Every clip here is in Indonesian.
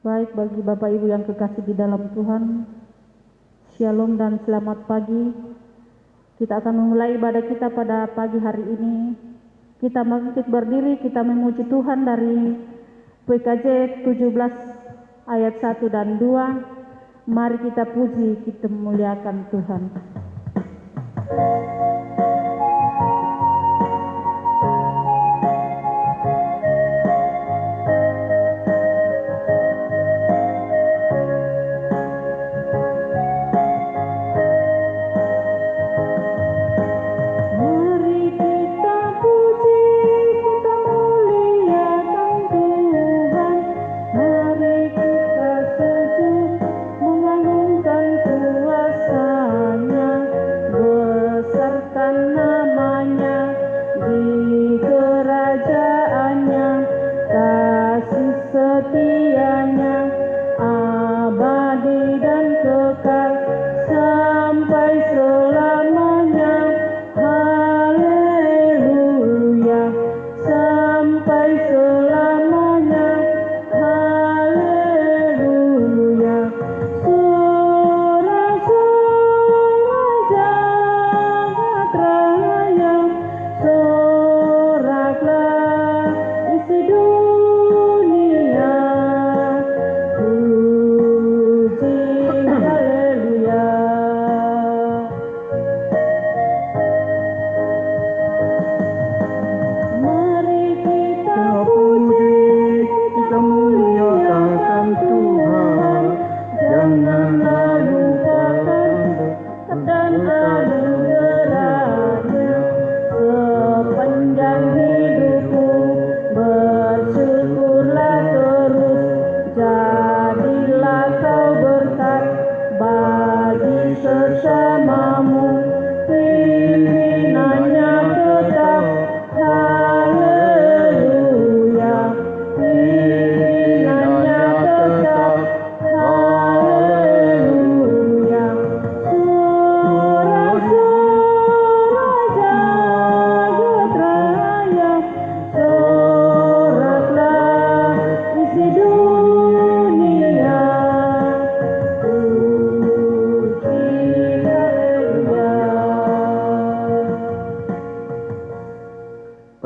Baik, bagi Bapak Ibu yang kekasih di dalam Tuhan, Shalom dan selamat pagi. Kita akan memulai ibadah kita pada pagi hari ini. Kita bangkit berdiri, kita memuji Tuhan dari PKJ 17 ayat 1 dan 2. Mari kita puji, kita memuliakan Tuhan.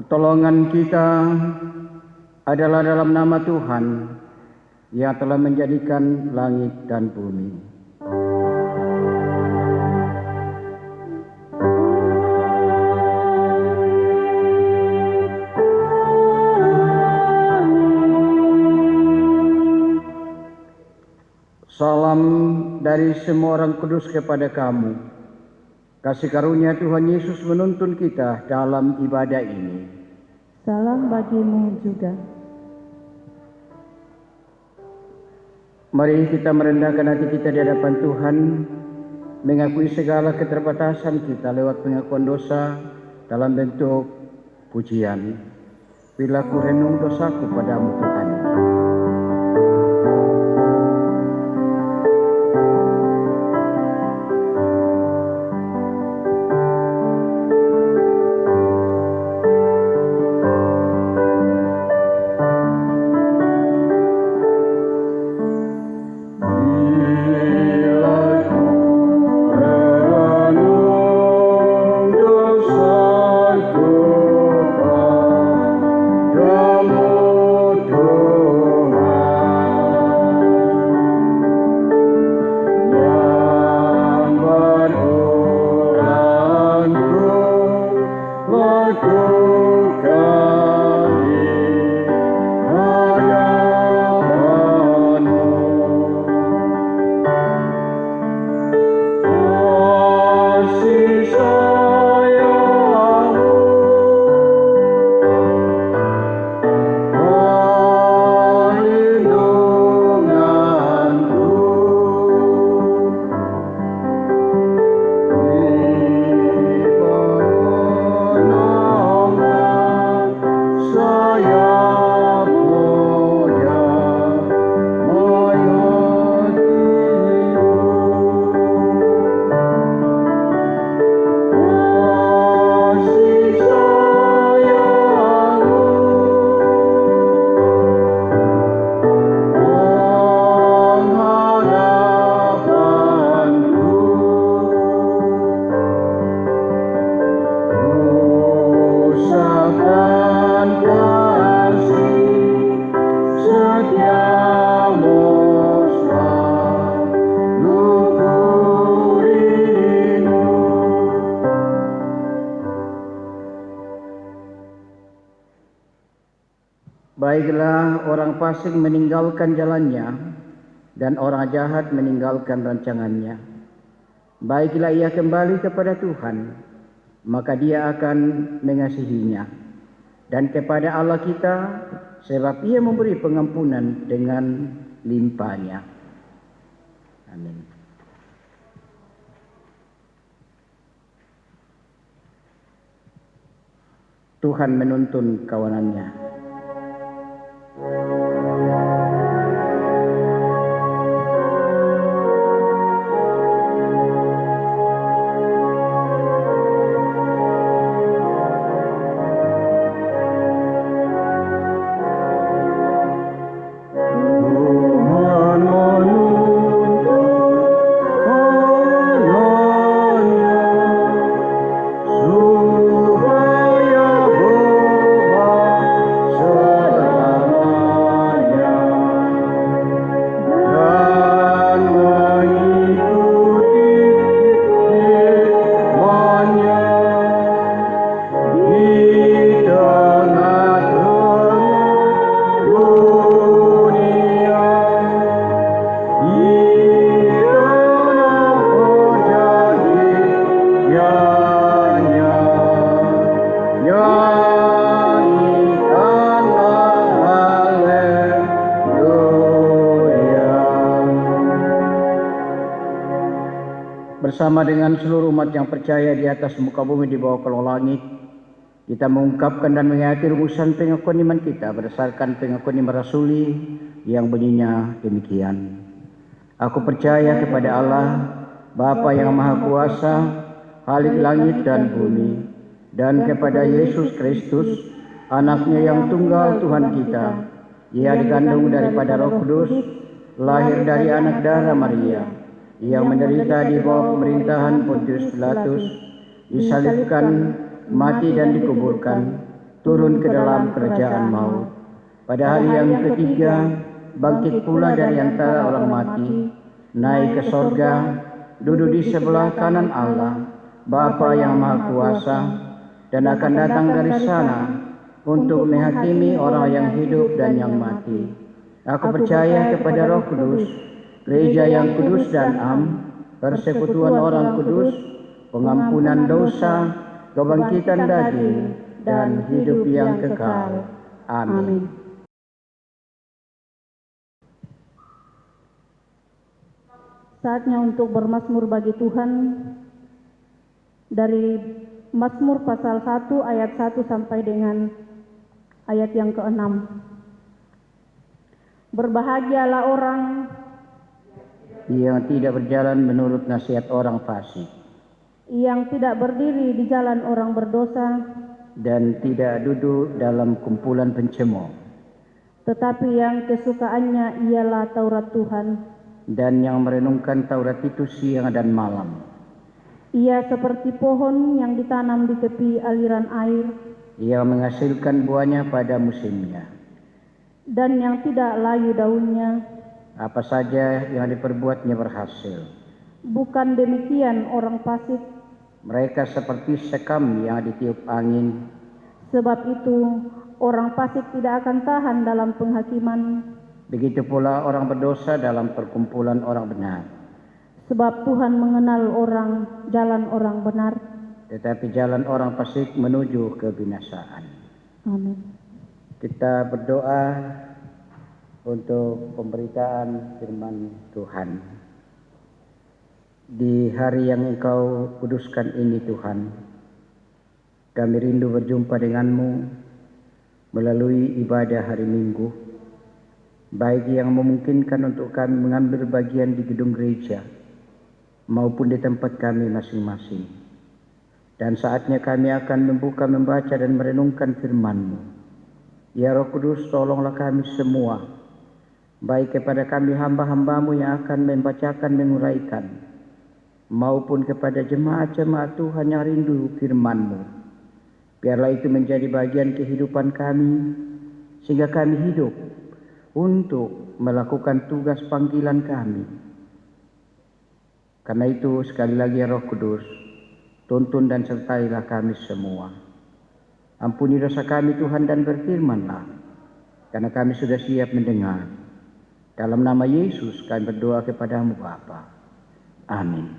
Pertolongan kita adalah dalam nama Tuhan yang telah menjadikan langit dan bumi. Salam dari semua orang kudus kepada kamu. Kasih karunia Tuhan Yesus menuntun kita dalam ibadah ini. Salam bagimu juga. Mari kita merendahkan hati kita di hadapan Tuhan, mengakui segala keterbatasan kita lewat pengakuan dosa dalam bentuk pujian. Bila ku renung dosaku padamu Tuhan. Baiklah orang fasik meninggalkan jalannya, dan orang jahat meninggalkan rancangannya. Baiklah ia kembali kepada Tuhan, maka Dia akan mengasihinya. Dan kepada Allah kita, sebab Ia memberi pengampunan dengan limpahnya. Amin. Tuhan menuntun kawanannya. Bersama dengan seluruh umat yang percaya di atas muka bumi di bawah kolong langit, kita mengungkapkan dan mengingati rumusan pengakuan iman kita berdasarkan pengakuan iman rasuli yang bunyinya demikian. Aku percaya kepada Allah, Bapa yang Maha Kuasa, Khalik langit dan bumi, dan kepada Yesus Kristus, Anaknya yang tunggal Tuhan kita. Ia dikandung daripada Roh Kudus, lahir dari anak darah Maria. Ia menderita di bawah pemerintahan Pontius Pilatus, disalibkan, mati dan dikuburkan, turun ke dalam kerajaan maut. Pada hari yang ketiga, bangkit pula dari antara orang mati, naik ke sorga, duduk di sebelah kanan Allah, Bapa yang Maha Kuasa, dan akan datang dari sana untuk menghakimi orang yang hidup dan yang mati. Aku percaya kepada Roh Kudus, Gereja yang kudus dan am, persekutuan orang kudus, pengampunan dosa, kebangkitan daging, dan hidup yang kekal. Amin. Saatnya untuk bermazmur bagi Tuhan dari Mazmur pasal 1 ayat 1 sampai dengan ayat yang ke-6. Berbahagialah orang yang tidak berjalan menurut nasihat orang fasik, yang tidak berdiri di jalan orang berdosa, dan tidak duduk dalam kumpulan pencemooh, tetapi yang kesukaannya ialah Taurat Tuhan, dan yang merenungkan Taurat itu siang dan malam. Ia seperti pohon yang ditanam di tepi aliran air, Ia menghasilkan buahnya pada musimnya, dan yang tidak layu daunnya. Apa saja yang diperbuatnya berhasil. Bukan demikian orang fasik. Mereka seperti sekam yang ditiup angin. Sebab itu orang fasik tidak akan tahan dalam penghakiman. Begitu pula orang berdosa dalam perkumpulan orang benar. Sebab Tuhan mengenal jalan orang benar, tetapi jalan orang fasik menuju kebinasaan. Amin. Kita berdoa untuk pemberitaan firman Tuhan. Di hari yang Engkau kuduskan ini Tuhan, kami rindu berjumpa denganmu melalui ibadah hari Minggu, baik yang memungkinkan untuk kami mengambil bagian di gedung gereja maupun di tempat kami masing-masing. Dan saatnya kami akan membaca dan merenungkan firman-Mu. Ya Roh Kudus, tolonglah kami semua, baik kepada kami hamba-hamba-Mu yang akan membacakan, menguraikan, maupun kepada jemaat-jemaat Tuhan yang rindu firman-Mu. Biarlah itu menjadi bagian kehidupan kami, sehingga kami hidup untuk melakukan tugas panggilan kami. Karena itu sekali lagi ya Roh Kudus, tuntun dan sertailah kami semua. Ampuni dosa kami Tuhan dan berfirmanlah, karena kami sudah siap mendengar. Dalam nama Yesus kami berdoa kepadamu Bapa. Amin.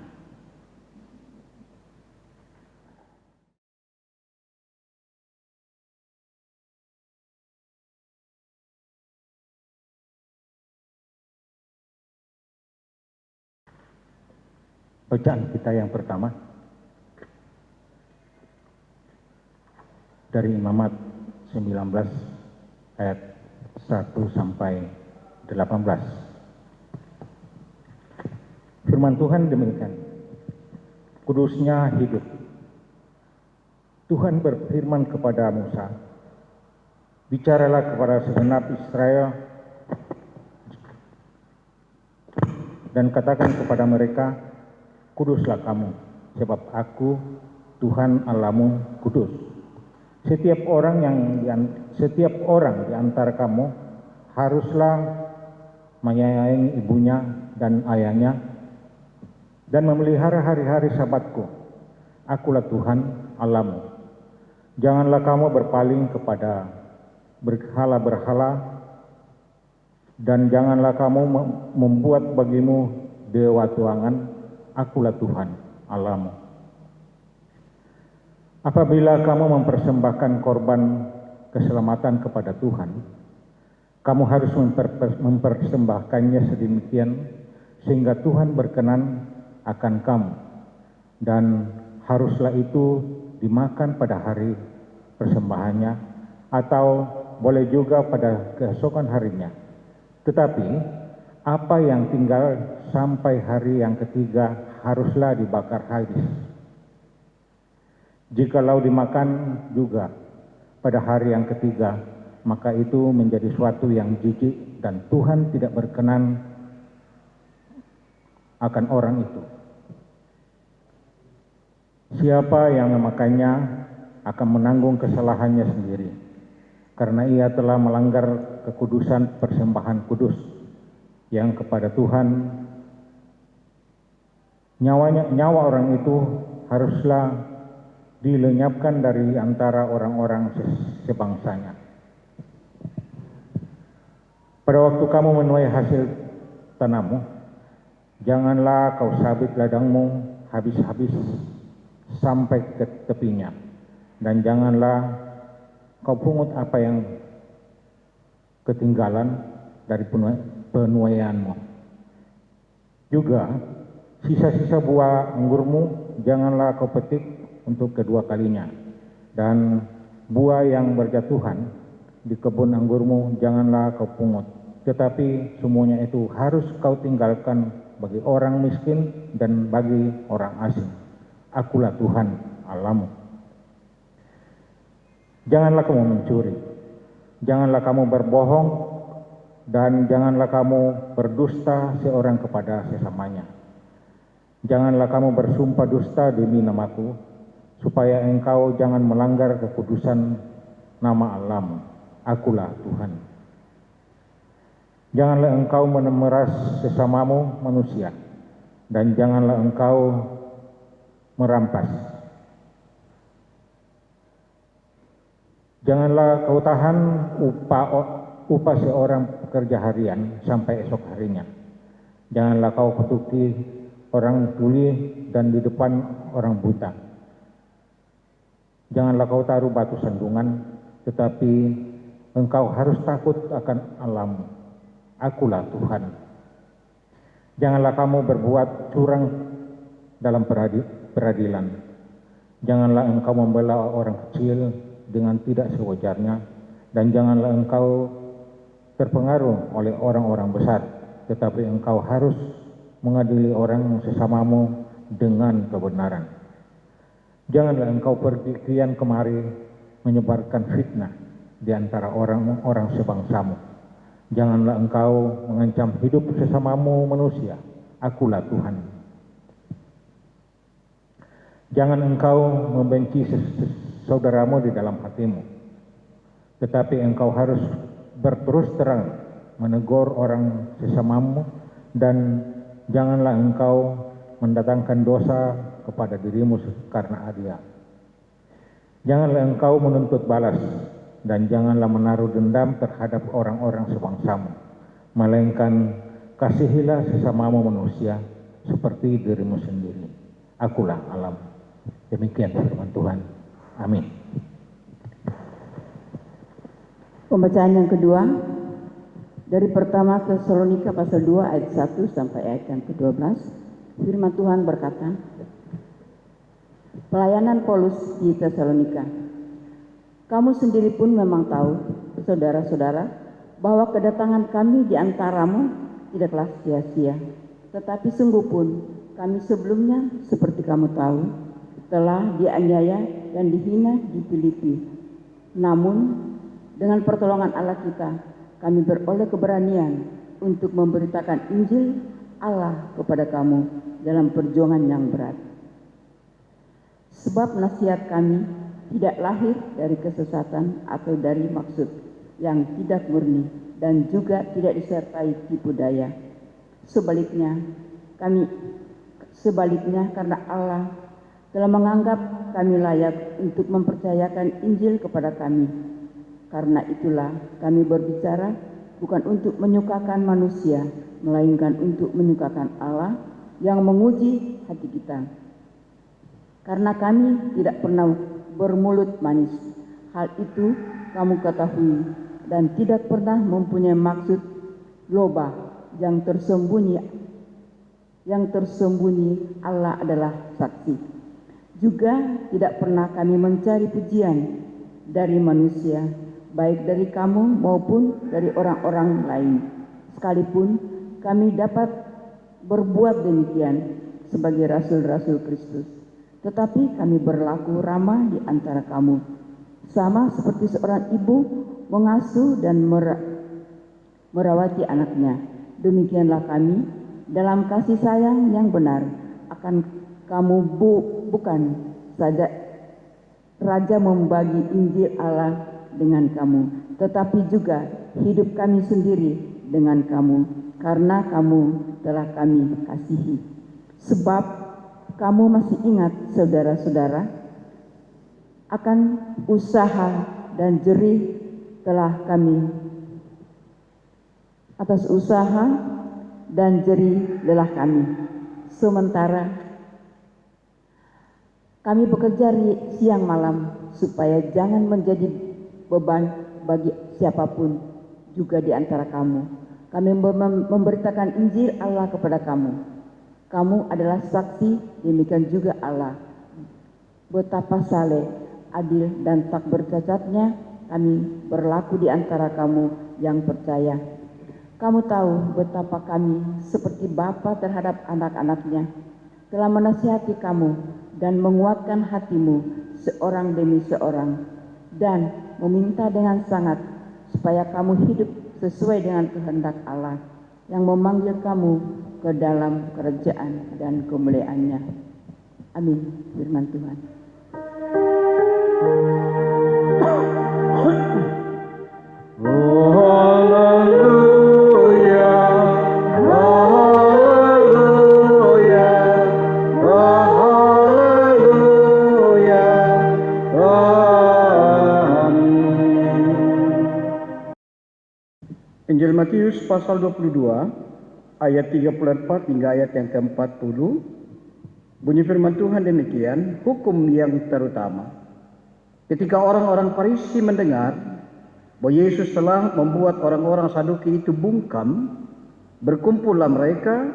Bacaan kita yang pertama dari Imamat 19 ayat 1 sampai 18. Firman Tuhan demikian, kudusnya hidup. Tuhan berfirman kepada Musa, bicaralah kepada segenap Israel dan katakan kepada mereka, kuduslah kamu, sebab aku, Tuhan Allahmu, kudus. Setiap orang di antara kamu haruslah menyayangi ibunya dan ayahnya dan memelihara hari-hari Sabatku. Akulah Tuhan Allahmu. Janganlah kamu berpaling kepada berhala-berhala dan janganlah kamu membuat bagimu dewa tuangan. Akulah Tuhan Allahmu. Apabila kamu mempersembahkan korban keselamatan kepada Tuhan, kamu harus mempersembahkannya sedemikian sehingga Tuhan berkenan akan kamu, dan haruslah itu dimakan pada hari persembahannya atau boleh juga pada keesokan harinya. Tetapi apa yang tinggal sampai hari yang ketiga haruslah dibakar habis. Jikalau dimakan juga pada hari yang ketiga, maka itu menjadi suatu yang jijik dan Tuhan tidak berkenan akan orang itu. Siapa yang memakannya akan menanggung kesalahannya sendiri, karena ia telah melanggar kekudusan persembahan kudus yang kepada Tuhan. Nyawa orang itu haruslah dilenyapkan dari antara orang-orang sebangsanya. Pada waktu kamu menuai hasil tanammu, janganlah kau sabit ladangmu habis-habis sampai ke tepinya, dan janganlah kau pungut apa yang ketinggalan dari penuaianmu. Juga sisa-sisa buah anggurmu janganlah kau petik untuk kedua kalinya, dan buah yang berjatuhan di kebun anggurmu janganlah kau pungut, tetapi semuanya itu harus kau tinggalkan bagi orang miskin dan bagi orang asing. Akulah Tuhan Allahmu. Janganlah kamu mencuri, janganlah kamu berbohong, dan janganlah kamu berdusta seorang kepada sesamanya. Janganlah kamu bersumpah dusta demi namaku, supaya engkau jangan melanggar kekudusan nama Allahmu. Akulah Tuhan. Janganlah engkau memeras sesamamu manusia, dan janganlah engkau merampas. Janganlah kau tahan upah seorang pekerja harian sampai esok harinya. Janganlah kau kutuki orang tuli dan di depan orang buta. Janganlah kau taruh batu sandungan, tetapi engkau harus takut akan Allahmu. Akulah Tuhan. Janganlah kamu berbuat curang dalam peradilan. Janganlah engkau membela orang kecil dengan tidak sewajarnya, dan janganlah engkau terpengaruh oleh orang-orang besar, tetapi engkau harus mengadili orang sesamamu dengan kebenaran. Janganlah engkau pergi kian kemari menyebarkan fitnah di antara orang-orang sebangsamu. Janganlah engkau mengancam hidup sesamamu manusia. Akulah Tuhan. Jangan engkau membenci saudaramu di dalam hatimu, tetapi engkau harus berterus terang menegur orang sesamamu, dan janganlah engkau mendatangkan dosa kepada dirimu karena dia. Janganlah engkau menuntut balas, dan janganlah menaruh dendam terhadap orang-orang sebangsamu, melainkan kasihilah sesamamu manusia seperti dirimu sendiri. Akulah Allah. Demikian firman Tuhan. Amin. Pembacaan yang kedua dari pertama Tesalonika pasal 2 ayat 1 sampai ayat yang ke-12. Firman Tuhan berkata, pelayanan Paulus di Tesalonika. Kamu sendiri pun memang tahu, saudara-saudara, bahwa kedatangan kami di antaramu tidaklah sia-sia. Tetapi sungguh pun kami sebelumnya, seperti kamu tahu, telah dianiaya dan dihina di Filipi. Namun dengan pertolongan Allah kita, kami beroleh keberanian untuk memberitakan Injil Allah kepada kamu dalam perjuangan yang berat. Sebab nasihat kami tidak lahir dari kesesatan atau dari maksud yang tidak murni dan juga tidak disertai tipu daya. Sebaliknya karena Allah telah menganggap kami layak untuk mempercayakan Injil kepada kami. Karena itulah kami berbicara bukan untuk menyukakan manusia, melainkan untuk menyukakan Allah yang menguji hati kita. Karena kami tidak pernah bermulut manis, hal itu kamu ketahui, dan tidak pernah mempunyai maksud loba yang tersembunyi. Yang tersembunyi Allah adalah saksi. Juga tidak pernah kami mencari pujian dari manusia, baik dari kamu maupun dari orang-orang lain. Sekalipun kami dapat berbuat demikian sebagai rasul-rasul Kristus. Tetapi kami berlaku ramah di antara kamu, sama seperti seorang ibu mengasuh dan merawati anaknya. Demikianlah kami dalam kasih sayang yang benar akan kamu, bukan saja Raja membagi Injil Allah dengan kamu, tetapi juga hidup kami sendiri dengan kamu, karena kamu telah kami kasihi. Sebab kamu masih ingat, saudara-saudara, akan usaha dan jerih telah kami, atas usaha dan jerih lelah kami. Sementara kami bekerja siang malam supaya jangan menjadi beban bagi siapapun juga di antara kamu. Kami memberitakan Injil Allah kepada kamu. Kamu adalah saksi, demikian juga Allah. Betapa saleh, adil dan tak bercacatnya kami berlaku di antara kamu yang percaya. Kamu tahu betapa kami seperti bapa terhadap anak-anaknya, telah menasihati kamu dan menguatkan hatimu seorang demi seorang, dan meminta dengan sangat supaya kamu hidup sesuai dengan kehendak Allah yang memanggil kamu ke dalam kerajaan dan kemuliaannya. Amin. Firman Tuhan. Injil Matius pasal 22 ayat 34 hingga ayat yang ke-40. Bunyi firman Tuhan demikian, hukum yang terutama. Ketika orang-orang Farisi mendengar bahwa Yesus telah membuat orang-orang Saduki itu bungkam, berkumpullah mereka,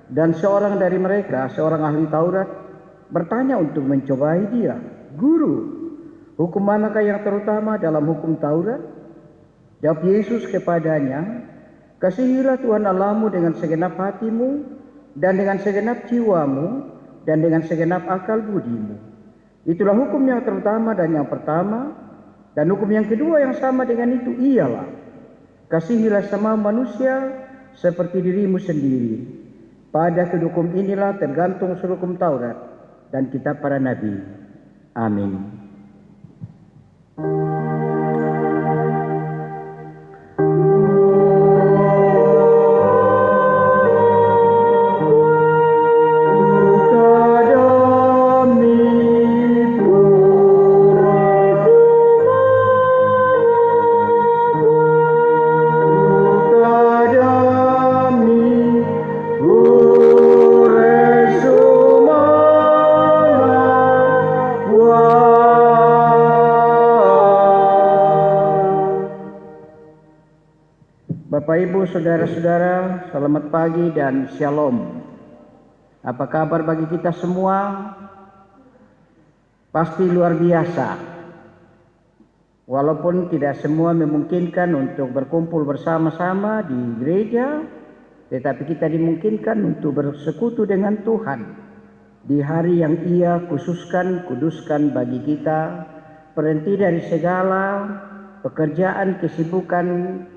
dan seorang dari mereka, seorang ahli Taurat, bertanya untuk mencobai dia, "Guru, hukum manakah yang terutama dalam hukum Taurat?" Jawab Yesus kepadanya, "Kasihilah Tuhan Allahmu dengan segenap hatimu, dan dengan segenap jiwamu, dan dengan segenap akal budimu. Itulah hukum yang terutama dan yang pertama. Dan hukum yang kedua yang sama dengan itu ialah, kasihilah sama manusia seperti dirimu sendiri. Pada kedua hukum inilah tergantung seluruh hukum Taurat dan kitab para nabi." Amin. Bapak, Ibu, saudara-saudara, selamat pagi dan shalom. Apa kabar bagi kita semua? Pasti luar biasa. Walaupun tidak semua memungkinkan untuk berkumpul bersama-sama di gereja, tetapi kita dimungkinkan untuk bersekutu dengan Tuhan di hari yang Ia kuduskan bagi kita, berhenti dari segala pekerjaan, kesibukan,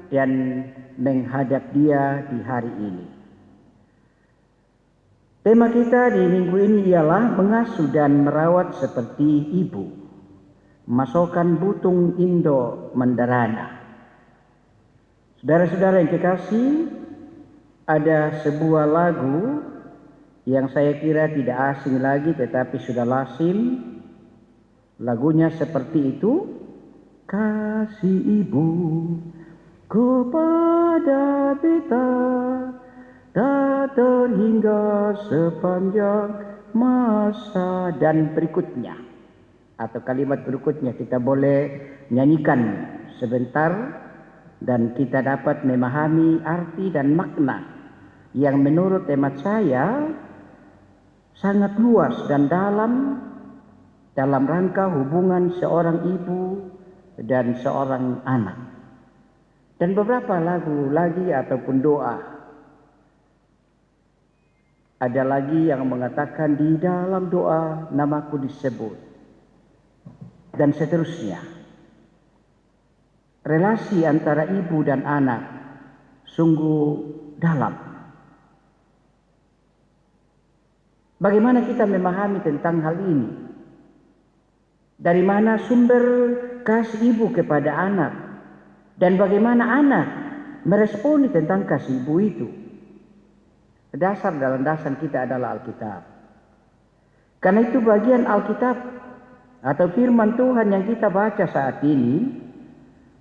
dan menghadap Dia di hari ini. Tema kita di minggu ini ialah mengasuh dan merawat seperti ibu, masukkan butung Indo menderana. Saudara-saudara yang kekasih, ada sebuah lagu yang saya kira tidak asing lagi tetapi sudah lazim. Lagunya seperti itu. Kasih ibu kepada beta tak terhingga sepanjang masa, dan berikutnya atau kalimat berikutnya kita boleh nyanyikan sebentar dan kita dapat memahami arti dan makna yang menurut hemat saya sangat luas dan dalam rangka hubungan seorang ibu dan seorang anak. Dan beberapa lagu lagi ataupun doa. Ada lagi yang mengatakan di dalam doa namaku disebut. Dan seterusnya. Relasi antara ibu dan anak sungguh dalam. Bagaimana kita memahami tentang hal ini? Dari mana sumber kasih ibu kepada anak? Dan bagaimana anak meresponi tentang kasih ibu itu? Dasar dalam dasar kita adalah Alkitab. Karena itu bagian Alkitab atau firman Tuhan yang kita baca saat ini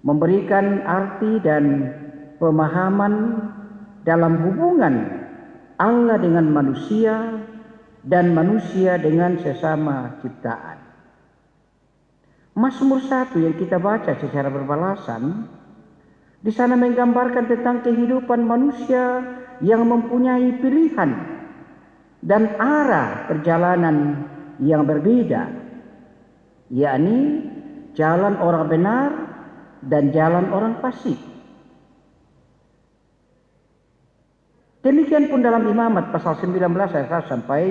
memberikan arti dan pemahaman dalam hubungan Allah dengan manusia dan manusia dengan sesama ciptaan. Mazmur 1 yang kita baca secara berbalasan, di sana menggambarkan tentang kehidupan manusia yang mempunyai pilihan dan arah perjalanan yang berbeda, yakni jalan orang benar dan jalan orang fasik. Demikian pun dalam Imamat pasal 19 ayat 1 sampai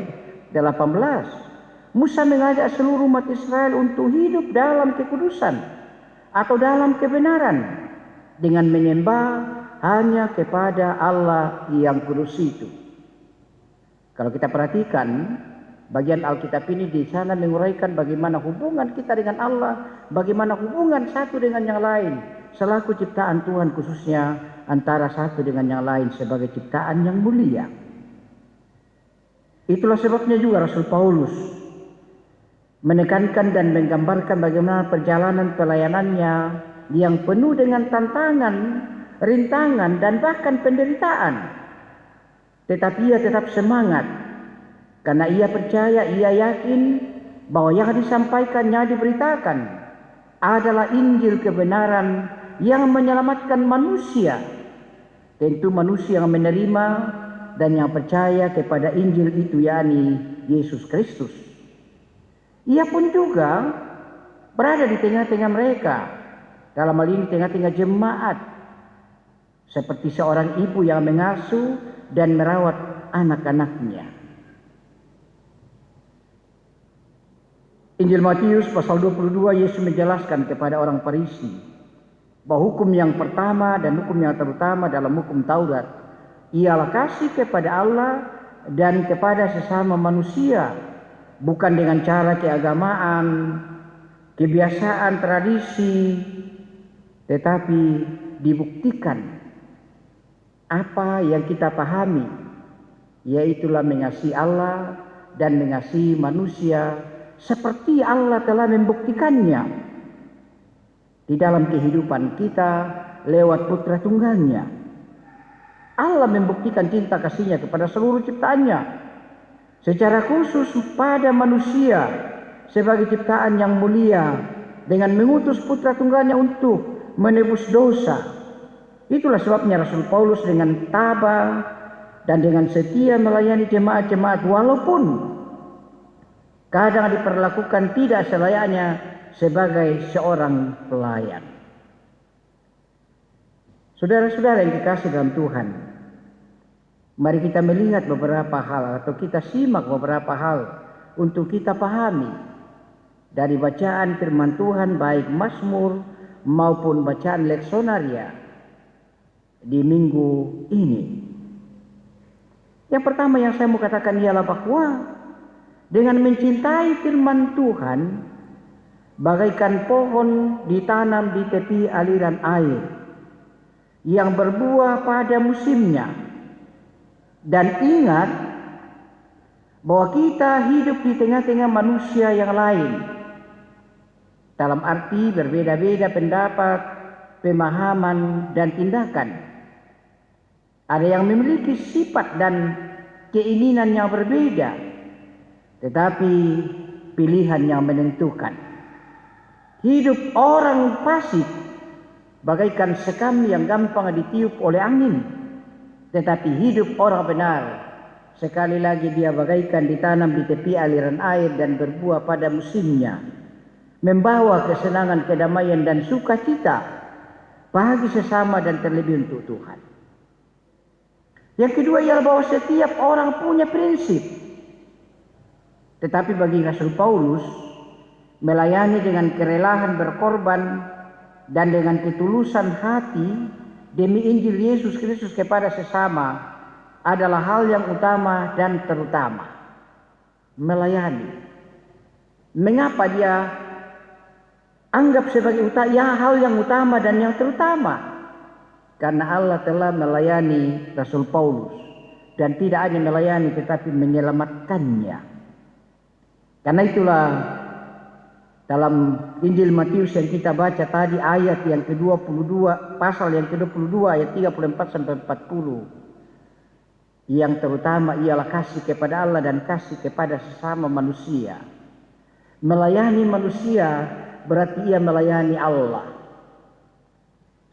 18. Musa mengajak seluruh umat Israel untuk hidup dalam kekudusan atau dalam kebenaran dengan menyembah hanya kepada Allah yang kudus itu. Kalau kita perhatikan bagian Alkitab ini di sana menguraikan bagaimana hubungan kita dengan Allah, bagaimana hubungan satu dengan yang lain selaku ciptaan Tuhan, khususnya antara satu dengan yang lain sebagai ciptaan yang mulia. Itulah sebabnya juga Rasul Paulus menekankan dan menggambarkan bagaimana perjalanan pelayanannya yang penuh dengan tantangan, rintangan, dan bahkan penderitaan. Tetapi ia tetap semangat karena ia percaya, ia yakin bahwa yang disampaikan, yang diberitakan adalah Injil kebenaran yang menyelamatkan manusia. Tentu manusia yang menerima dan yang percaya kepada Injil itu, yakni Yesus Kristus. Ia pun juga berada di tengah-tengah mereka, dalam hal ini tengah-tengah jemaat, seperti seorang ibu yang mengasuh dan merawat anak-anaknya. Injil Matius pasal 22, Yesus menjelaskan kepada orang Farisi bahwa hukum yang pertama dan hukum yang terutama dalam hukum Taurat ialah kasih kepada Allah dan kepada sesama manusia, bukan dengan cara keagamaan, kebiasaan, tradisi, tetapi dibuktikan apa yang kita pahami, yaitulah mengasihi Allah dan mengasihi manusia seperti Allah telah membuktikannya di dalam kehidupan kita lewat putra tunggalnya. Allah membuktikan cinta kasihnya kepada seluruh ciptaannya, secara khusus pada manusia sebagai ciptaan yang mulia dengan mengutus putra tunggalnya untuk menebus dosa. Itulah sebabnya Rasul Paulus dengan tabah dan dengan setia melayani jemaat-jemaat walaupun kadang diperlakukan tidak selayaknya sebagai seorang pelayan. Saudara-saudara yang dikasih dalam Tuhan, mari kita melihat beberapa hal atau kita simak beberapa hal untuk kita pahami dari bacaan firman Tuhan baik Mazmur maupun bacaan leksonaria di minggu ini. Yang pertama yang saya mau katakan ialah bahwa dengan mencintai firman Tuhan bagaikan pohon ditanam di tepi aliran air yang berbuah pada musimnya, dan ingat bahwa kita hidup di tengah-tengah manusia yang lain, dalam arti berbeda-beda pendapat, pemahaman, dan tindakan. Ada yang memiliki sifat dan keinginan yang berbeda, tetapi pilihan yang menentukan. Hidup orang fasik bagaikan sekam yang gampang ditiup oleh angin, tetapi hidup orang benar sekali lagi dia bagaikan ditanam di tepi aliran air dan berbuah pada musimnya, membawa kesenangan, kedamaian, dan sukacita bagi sesama dan terlebih untuk Tuhan. Yang kedua ialah bahwa setiap orang punya prinsip. Tetapi bagi Rasul Paulus, melayani dengan kerelaan berkorban dan dengan ketulusan hati demi Injil Yesus Kristus kepada sesama adalah hal yang utama dan terutama. Melayani. Mengapa dia anggap sebagai hal yang utama dan yang terutama? Karena Allah telah melayani Rasul Paulus, dan tidak hanya melayani tetapi menyelamatkannya. Karena itulah dalam Injil Matius yang kita baca tadi ayat yang ke-22, pasal yang ke-22 ayat 34 sampai 40. Yang terutama ialah kasih kepada Allah dan kasih kepada sesama manusia. Melayani manusia berarti ia melayani Allah.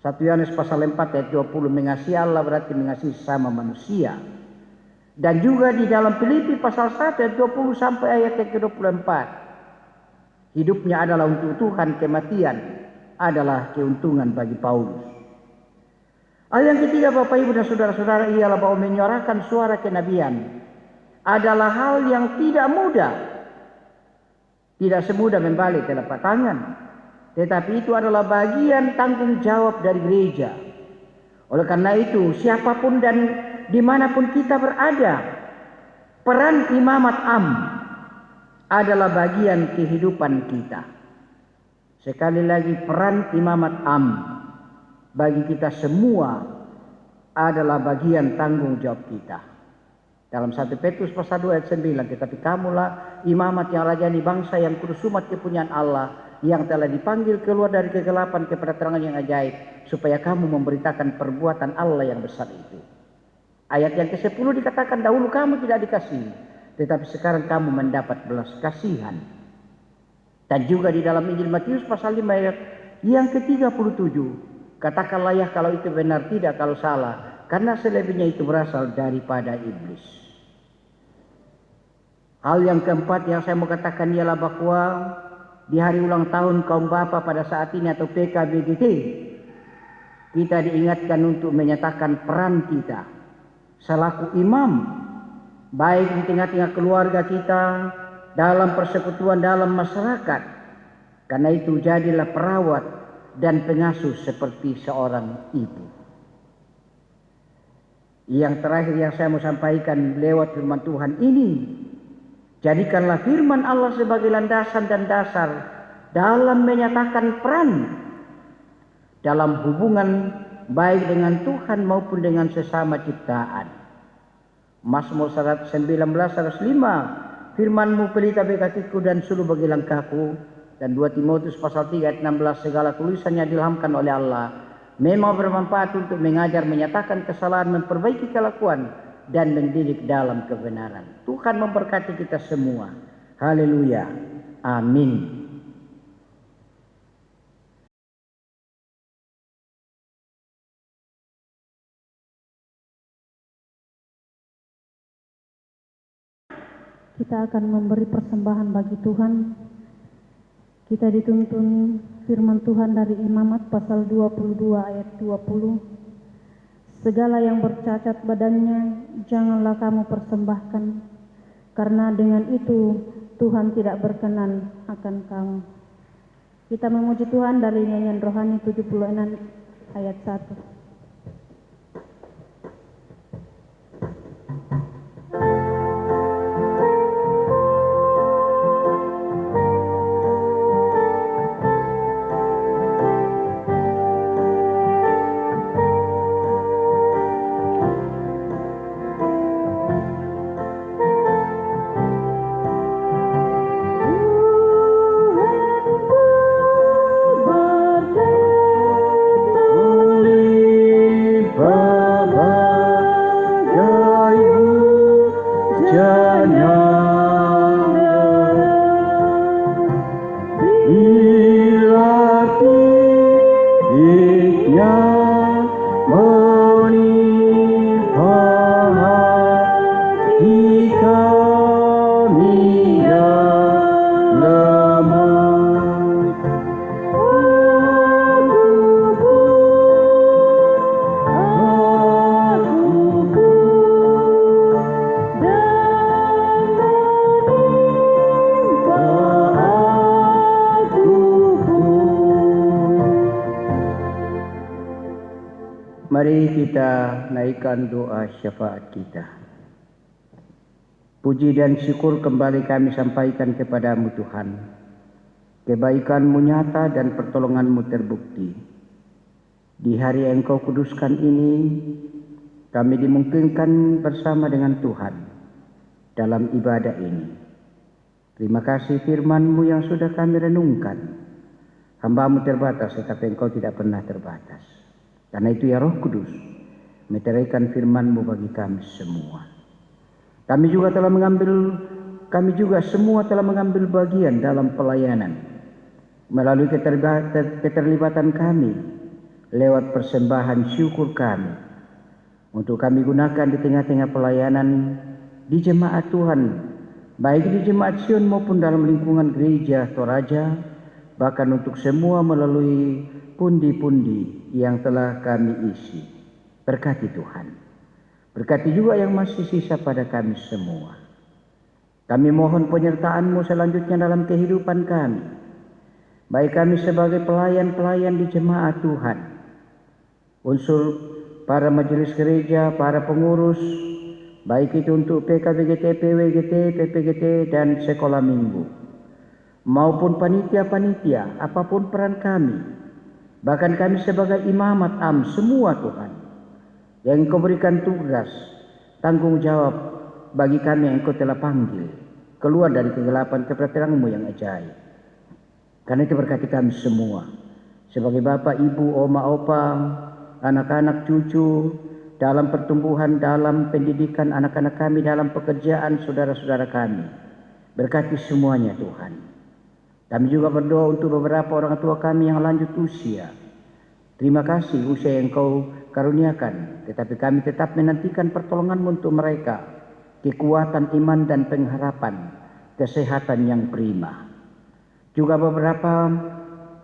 1 Yohanes pasal 4 ayat 20, mengasihi Allah berarti mengasihi sesama manusia. Dan juga di dalam Filipi pasal 1 ayat 20 sampai ayat yang ke-24. Hidupnya adalah untuk Tuhan, kematian adalah keuntungan bagi Paulus. Hal yang ketiga Bapak Ibu dan Saudara-saudara ialah bahwa menyuarakan suara kenabian adalah hal yang tidak mudah. Tidak semudah membalik telapak tangan. Tetapi itu adalah bagian tanggung jawab dari gereja. Oleh karena itu, siapapun dan dimanapun kita berada, peran imamat am adalah bagian kehidupan kita. Sekali lagi, peran imamat am bagi kita semua adalah bagian tanggung jawab kita. Dalam 1 Petrus pasal 2 ayat 9, tetapi kamulah imamat yang rajani bangsa yang kudus umat kepunyaan Allah, yang telah dipanggil keluar dari kegelapan kepada terangan yang ajaib, supaya kamu memberitakan perbuatan Allah yang besar itu. Ayat yang ke-10 dikatakan, dahulu kamu tidak dikasihi, tetapi sekarang kamu mendapat belas kasihan. Dan juga di dalam Injil Matius pasal 5 ayat yang ke-37, katakanlah ya kalau itu benar, tidak kalau salah, karena selebihnya itu berasal daripada iblis. Hal yang keempat yang saya mau katakan ialah bahwa di hari ulang tahun kaum bapa pada saat ini atau PKBGT, kita diingatkan untuk menyatakan peran kita selaku imam, baik di tengah-tengah keluarga kita, dalam persekutuan, dalam masyarakat. Karena itu jadilah perawat dan pengasuh seperti seorang ibu. Yang terakhir yang saya mau sampaikan lewat firman Tuhan ini, jadikanlah firman Allah sebagai landasan dan dasar dalam menyatakan peran dalam hubungan baik dengan Tuhan maupun dengan sesama ciptaan. Mazmur 119 105, firman-Mu pelita bagi kakiku dan suluh bagi langkahku. Dan 2 Timotius pasal 3 ayat 16, segala tulisannya diilhamkan oleh Allah, memang bermanfaat untuk mengajar, menyatakan kesalahan, memperbaiki kelakuan, dan mendidik dalam kebenaran. Tuhan memberkati kita semua. Haleluya. Amin. kita akan memberi persembahan bagi Tuhan. Kita dituntun firman Tuhan dari Imamat pasal 22 ayat 20. Segala yang bercacat badannya janganlah kamu persembahkan, karena dengan itu Tuhan tidak berkenan akan kamu. Kita memuji Tuhan dari nyanyian rohani 76 ayat 1. Mari kita naikkan doa syafaat kita. Puji dan syukur kembali kami sampaikan kepadamu Tuhan. Kebaikan-Mu nyata dan pertolongan-Mu terbukti. Di hari yang Engkau kuduskan ini, kami dimungkinkan bersama dengan Tuhan dalam ibadah ini. Terima kasih firman-Mu yang sudah kami renungkan. Hamba-Mu terbatas, tetapi Engkau tidak pernah terbatas. Karena itu ya Roh Kudus, meteraikan firman-Mu bagi kami semua. Kami juga semua telah mengambil bagian dalam pelayanan. Melalui keterlibatan kami, lewat persembahan syukur kami. Untuk kami gunakan di tengah-tengah pelayanan di jemaat Tuhan. Baik di jemaat Sion maupun dalam lingkungan gereja Toraja. Bahkan untuk semua melalui pundi-pundi yang telah kami isi. Berkati Tuhan. Berkati juga yang masih sisa pada kami semua. Kami mohon penyertaan-Mu selanjutnya dalam kehidupan kami. Baik kami sebagai pelayan-pelayan di jemaat Tuhan. Unsur para majelis gereja, para pengurus. Baik itu untuk PKBGT, PWGT, PPGT, dan sekolah minggu. Maupun panitia-panitia, apapun peran kami. Bahkan kami sebagai imamat semua Tuhan. Yang Engkau berikan tugas, tanggung jawab bagi kami yang Engkau telah panggil. Keluar dari kegelapan kepada terang-Mu yang ajaib. Karena itu berkati kami semua. Sebagai bapak, ibu, oma, opa, anak-anak, cucu, dalam pertumbuhan, dalam pendidikan anak-anak kami, dalam pekerjaan saudara-saudara kami. Berkati semuanya Tuhan. Kami juga berdoa untuk beberapa orang tua kami yang lanjut usia. Terima kasih usia yang Kau karuniakan. Tetapi kami tetap menantikan pertolongan-Mu untuk mereka. Kekuatan iman dan pengharapan. Kesehatan yang prima. Juga beberapa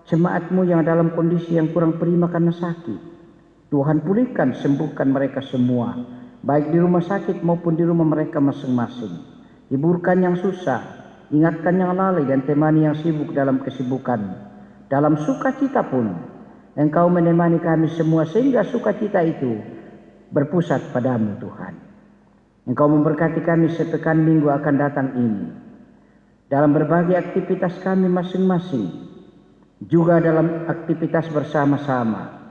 jemaat-Mu yang dalam kondisi yang kurang prima karena sakit. Tuhan pulihkan, sembuhkan mereka semua. Baik di rumah sakit maupun di rumah mereka masing-masing. Hiburkan yang susah. Ingatkan yang lalai dan temani yang sibuk dalam kesibukan. Dalam sukacita pun, Engkau menemani kami semua sehingga sukacita itu berpusat padamu Tuhan. Engkau memberkati kami sepekan minggu akan datang ini. Dalam berbagai aktivitas kami masing-masing. Juga dalam aktivitas bersama-sama.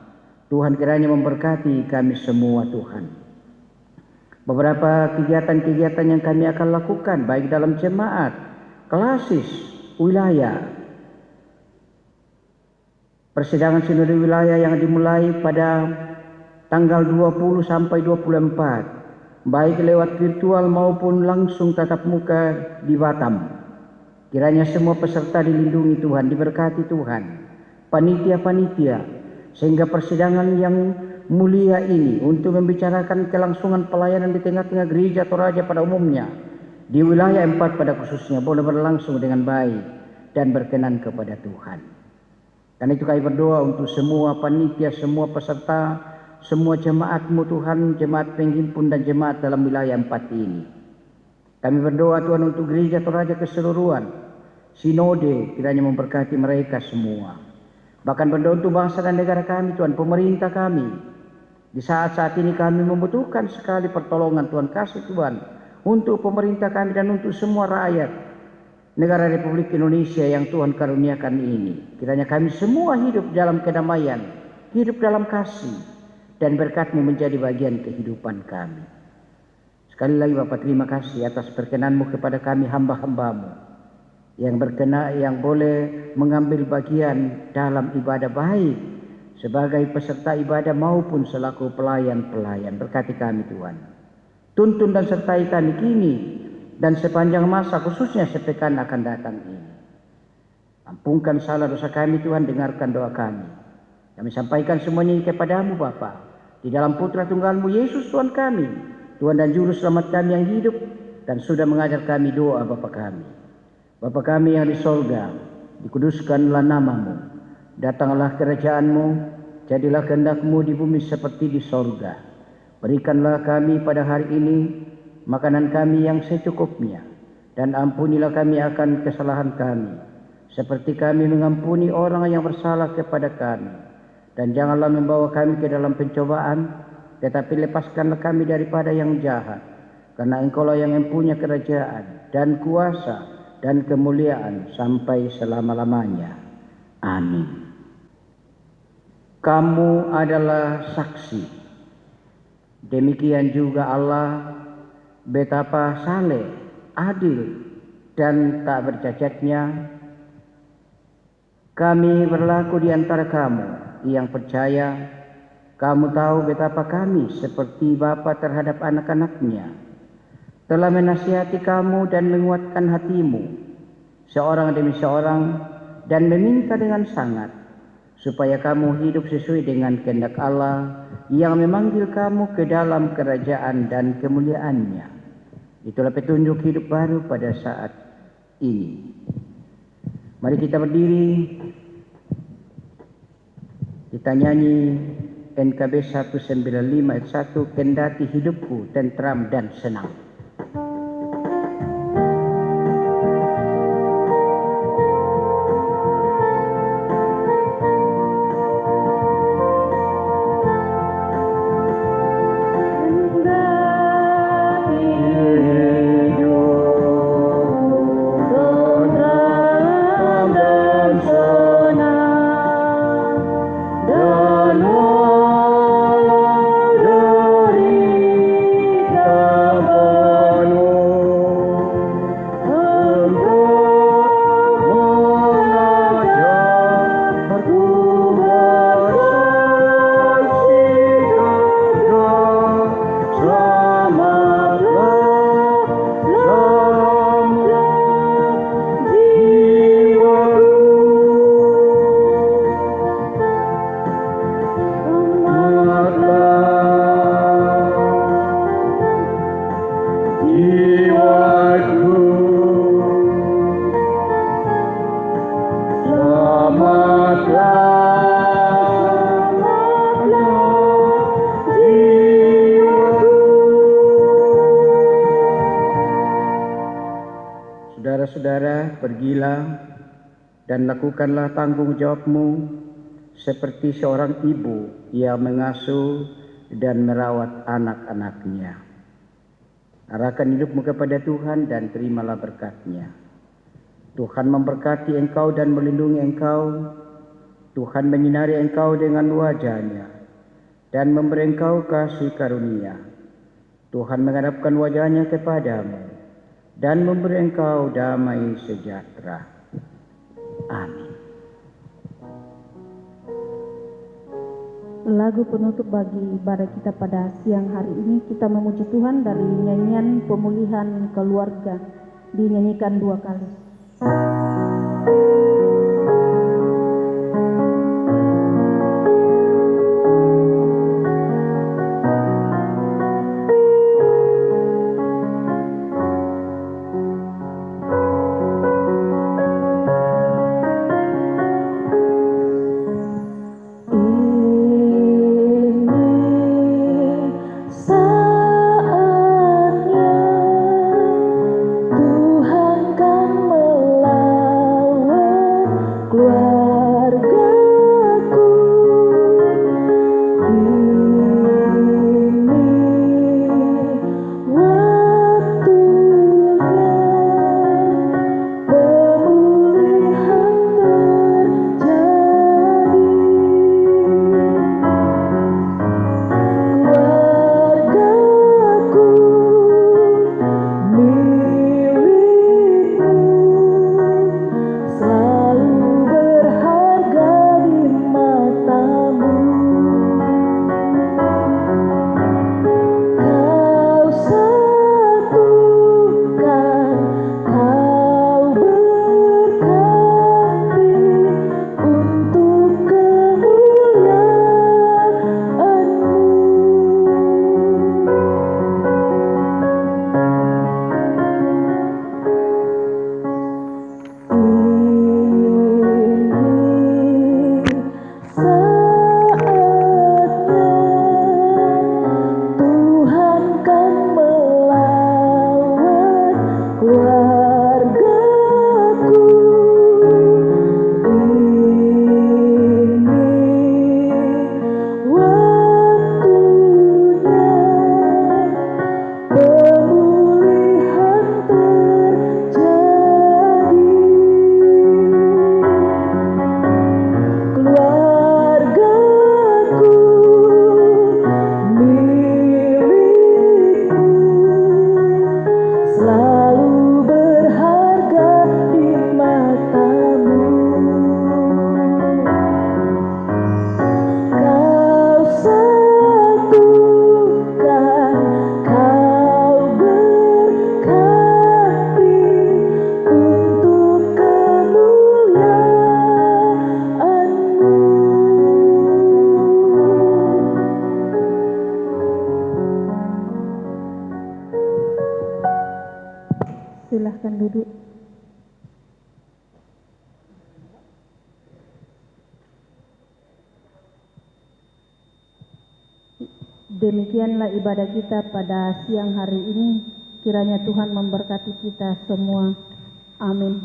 Tuhan kiranya memberkati kami semua Tuhan. Beberapa kegiatan-kegiatan yang kami akan lakukan baik dalam jemaat, klasis, wilayah. Persidangan sinode wilayah yang dimulai pada tanggal 20 sampai 24. Baik lewat virtual maupun langsung tatap muka di Batam. Kiranya semua peserta dilindungi Tuhan, diberkati Tuhan. Panitia-panitia, sehingga persidangan yang mulia ini untuk membicarakan kelangsungan pelayanan di tengah-tengah gereja Toraja pada umumnya di wilayah 4 pada khususnya boleh berlangsung dengan baik dan berkenan kepada Tuhan. Karena itu kami berdoa untuk semua panitia, semua peserta, semua jemaat-Mu Tuhan, jemaat penghimpun dan jemaat dalam wilayah 4 ini. Kami berdoa Tuhan untuk gereja Toraja keseluruhan, sinode kiranya memberkati mereka semua. Bahkan berdoa untuk bangsa dan negara kami Tuhan, pemerintah kami. Di saat-saat ini kami membutuhkan sekali pertolongan Tuhan, kasih Tuhan untuk pemerintah kami dan untuk semua rakyat negara Republik Indonesia yang Tuhan karuniakan ini. Kiranya kami semua hidup dalam kedamaian, hidup dalam kasih, dan berkat-Mu menjadi bagian kehidupan kami. Sekali lagi Bapa, terima kasih atas perkenan-Mu kepada kami hamba-hamba-Mu yang boleh mengambil bagian dalam ibadah baik sebagai peserta ibadah maupun selaku pelayan-pelayan. Berkati kami Tuhan. Tuntun dan sertai kami kini dan sepanjang masa, khususnya sepekan akan datang ini. Ampunkan salah dosa kami Tuhan, dengarkan doa kami. Kami sampaikan semuanya kepada-Mu Bapa, di dalam Putra Tunggal-Mu Yesus Tuhan kami, Tuhan dan Juru Selamat kami yang hidup dan sudah mengajar kami doa Bapa kami. Bapa kami yang di sorga, dikuduskanlah nama-Mu, datanglah kerajaan-Mu, jadilah kehendak-Mu di bumi seperti di sorga. Berikanlah kami pada hari ini makanan kami yang secukupnya, dan ampunilah kami akan kesalahan kami, seperti kami mengampuni orang yang bersalah kepada kami. Dan janganlah membawa kami ke dalam pencobaan, tetapi lepaskanlah kami daripada yang jahat. Karena Engkau-lah yang mempunyai kerajaan, dan kuasa, dan kemuliaan sampai selama-lamanya. Amin. Kamu adalah saksi. Demikian juga Allah, betapa saleh, adil, dan tak bercacatnya. Kami berlaku di antara kamu yang percaya. Kamu tahu betapa kami seperti bapa terhadap anak-anaknya, telah menasihati kamu dan menguatkan hatimu, seorang demi seorang, dan meminta dengan sangat, supaya kamu hidup sesuai dengan kehendak Allah yang memanggil kamu ke dalam kerajaan dan kemuliaan-Nya. Itulah petunjuk hidup baru pada saat ini. Mari kita berdiri, kita nyanyi NKB 195 ayat 1, kendati hidupku tentram dan senang. Saudara-saudara, pergilah dan lakukanlah tanggung jawabmu seperti seorang ibu yang mengasuh dan merawat anak-anaknya. Arahkan hidupmu kepada Tuhan dan terimalah berkat-Nya. Tuhan memberkati engkau dan melindungi engkau. Tuhan menyinari engkau dengan wajah-Nya dan memberi engkau kasih karunia. Tuhan menghadapkan wajah-Nya kepadamu dan memberi engkau damai sejahtera. Amin. Lagu penutup bagi ibadah kita pada siang hari ini, kita memuji Tuhan dari nyanyian pemulihan keluarga, dinyanyikan 2 kali. silahkan duduk. Demikianlah ibadah kita pada siang hari ini. Kiranya Tuhan memberkati kita semua. Amin.